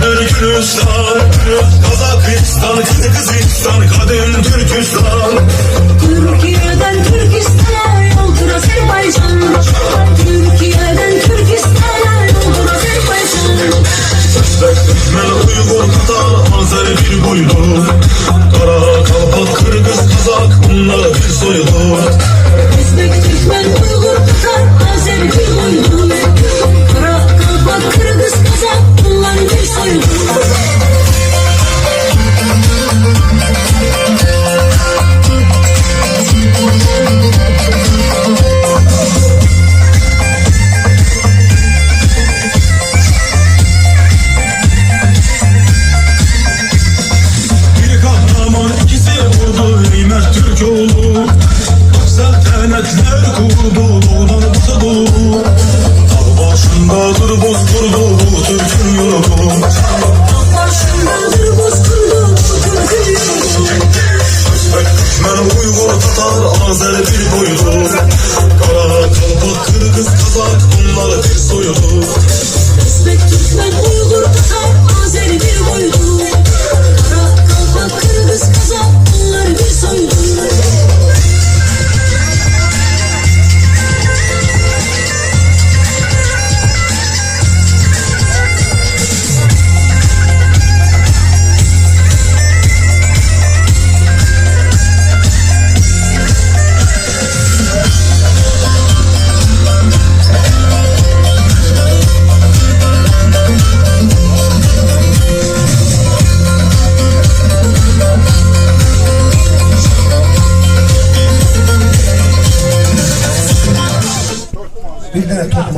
Türkistan, Kazakistan, Kırgızistan, kadın Türkistan. Türkiye'den Türkistan'a yoldur Azerbaycan. Türkiye'den Türkistan'a yoldur Azerbaycan. Özbek, Türkmen, Uygur, Tatar, Azer bir boylu. Kara, Kalpak, Kırgız, Kazak, bunlar bir soylu. Özbek, Türkmen, Uygur, Tatar, Azer bir boylu. Kara, Kalpak, Kırgız, Kazak, bunlar bir soylu. Türkoğlu, saltanatlar kurdu, doğudan batıya doğru. Dağ başındadır bozkurdu bu Türk'ün yolu. Dağ başındadır bozkurdu bu Türk'ün yolu. Özbek, Türkmen, Uygur, Tatar, Azer bir boylu. Kara, Kalpak, Kırgız, Kazak, bunlar bir soylu. Özbek, Türkmen, Uygur, Tatar, Azer bir boylu. Kara, Kalpak, Kırgız, Kazak, bunlar bir soylu. Bir tane toplum